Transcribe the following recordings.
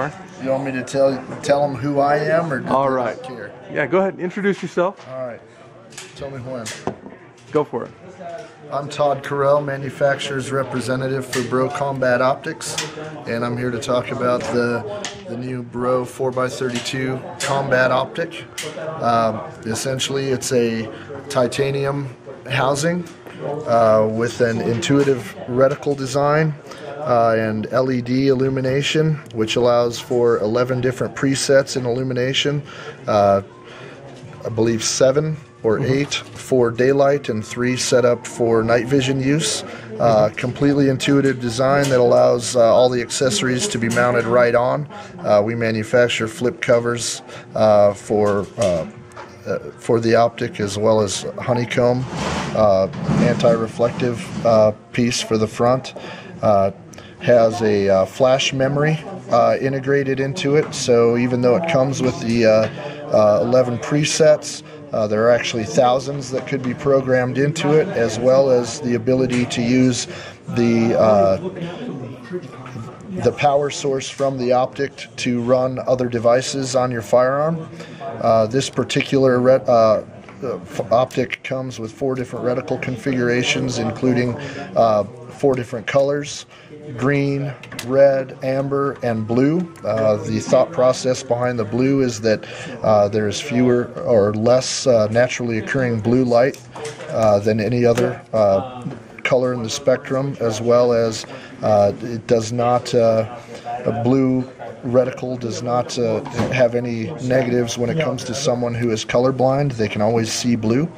You want me to tell them who I am, or do All they right. not care? Yeah, go ahead. Introduce yourself. All right. Tell me when. Go for it. I'm Todd Carell, manufacturer's representative for Browe Combat Optics, and I'm here to talk about the new Browe 4x32 Combat Optic. Essentially, it's a titanium housing with an intuitive reticle design and LED illumination, which allows for 11 different presets in illumination. I believe 7 or 8 for daylight and 3 set up for night vision use. Completely intuitive design that allows all the accessories to be mounted right on. We manufacture flip covers for the optic, as well as honeycomb, anti-reflective piece for the front. Has a flash memory integrated into it, so even though it comes with the 11 presets, there are actually thousands that could be programmed into it, as well as the ability to use the power source from the optic to run other devices on your firearm. This particular optic comes with 4 different reticle configurations, including 4 different colors: green, red, amber, and blue. The thought process behind the blue is that there's fewer or less naturally occurring blue light than any other color in the spectrum, as well as it does not, a blue reticle does not have any negatives when it comes to someone who is colorblind. They can always see blue.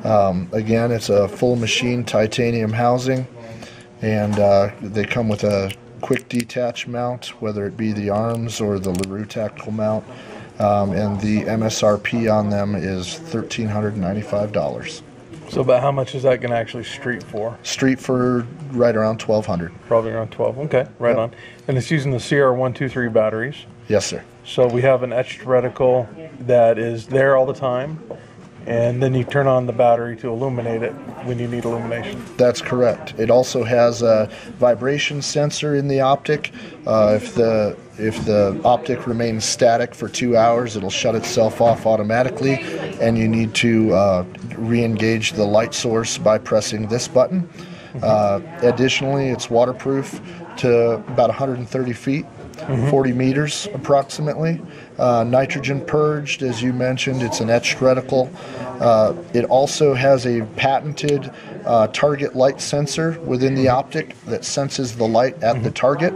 Again, it's a full machine titanium housing, and they come with a quick detach mount, whether it be the arms or the LaRue tactical mount, and the MSRP on them is $1,395. So about how much is that going to actually street for? Street for right around $1,200. Probably around 12. Okay, right on. And it's using the CR123 batteries. Yes, sir. So we have an etched reticle that is there all the time, and then you turn on the battery to illuminate it when you need illumination. That's correct. It also has a vibration sensor in the optic. If the optic remains static for 2 hours, it'll shut itself off automatically, and you need to re-engage the light source by pressing this button. Additionally, it's waterproof to about 130 feet. 40 meters approximately. Nitrogen purged, as you mentioned. It's an etched reticle. It also has a patented target light sensor within the optic that senses the light at the target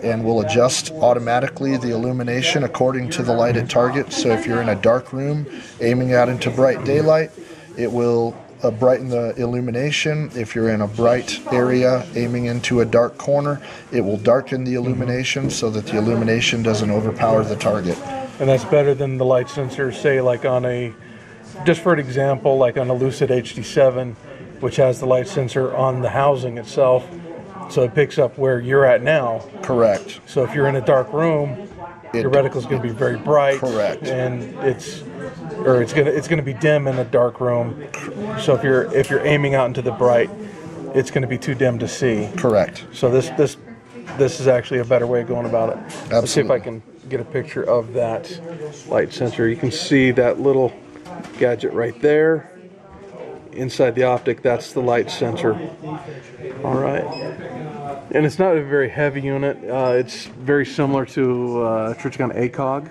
and will adjust automatically the illumination according to the light at target. So if you're in a dark room aiming out into bright daylight, it will brighten the illumination. If you're in a bright area aiming into a dark corner, it will darken the illumination so that the illumination doesn't overpower the target. And that's better than the light sensor, say like on a, just for an example, like on a Lucid HD7, which has the light sensor on the housing itself, so it picks up where you're at now. Correct. So if you're in a dark room, your reticle's going to be very bright. Correct. And it's going to be dim in a dark room. So if you're aiming out into the bright, it's going to be too dim to see. Correct. So this is actually a better way of going about it. Absolutely. Let's see if I can get a picture of that light sensor. You can see that little gadget right there. Inside the optic, that's the light sensor. All right. And it's not a very heavy unit. It's very similar to Trijicon ACOG,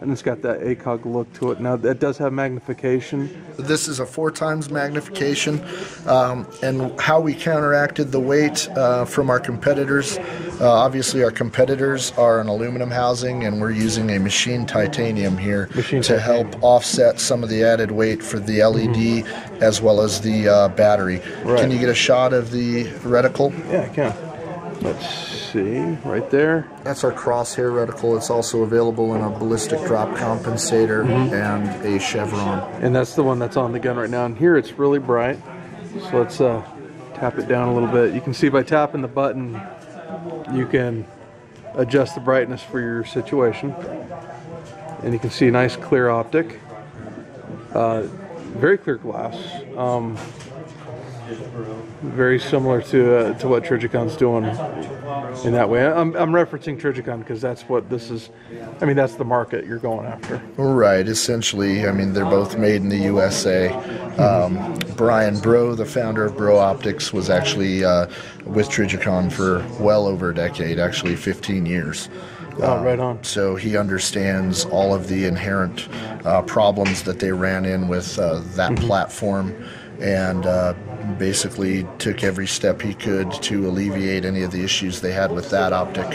and it's got that ACOG look to it. Now, that does have magnification. This is a 4 times magnification, and how we counteracted the weight from our competitors. Obviously, our competitors are an aluminum housing, and we're using a machine titanium here to help offset some of the added weight for the LED as well as the battery. Right. Can you get a shot of the reticle? Yeah, I can. Let's see, right there. That's our crosshair reticle. It's also available in a ballistic drop compensator and a chevron. And that's the one that's on the gun right now. And here it's really bright. So let's tap it down a little bit. You can see by tapping the button, you can adjust the brightness for your situation. And you can see a nice clear optic. Very clear glass. Very similar to what Trijicon's doing in that way. I'm referencing Trijicon because that's what this is. I mean, that's the market you're going after. Right. Essentially, I mean, they're both made in the USA. Browe, the founder of Browe Optics, was actually with Trijicon for well over a decade, actually 15 years. Oh, right on. So he understands all of the inherent problems that they ran in with that platform, and basically took every step he could to alleviate any of the issues they had with that optic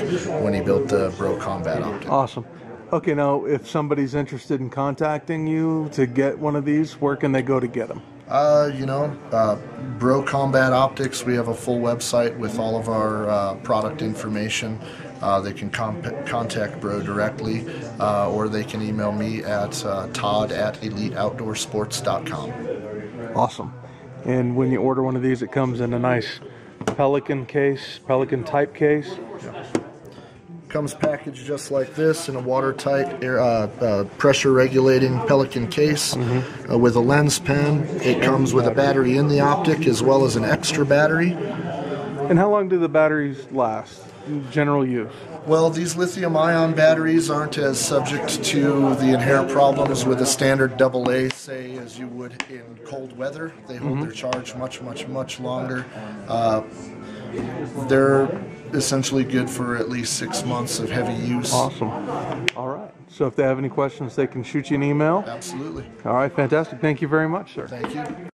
when he built the Browe Combat optic. Awesome. Okay, now if somebody's interested in contacting you to get one of these, where can they go to get them? Browe Combat Optics, we have a full website with all of our product information. They can contact Browe directly, or they can email me at todd@eliteoutdoorsports.com. Awesome. And when you order one of these, it comes in a nice Pelican case, Pelican type case. Comes packaged just like this in a watertight, pressure regulating Pelican case with a lens pen. It comes with a battery in the optic as well as an extra battery. And how long do the batteries last in general use? Well, these lithium-ion batteries aren't as subject to the inherent problems with a standard AA, say, as you would in cold weather. They hold their charge much, much, much longer. They're essentially good for at least 6 months of heavy use. Awesome. All right. So if they have any questions, they can shoot you an email? Absolutely. All right, fantastic. Thank you very much, sir. Thank you.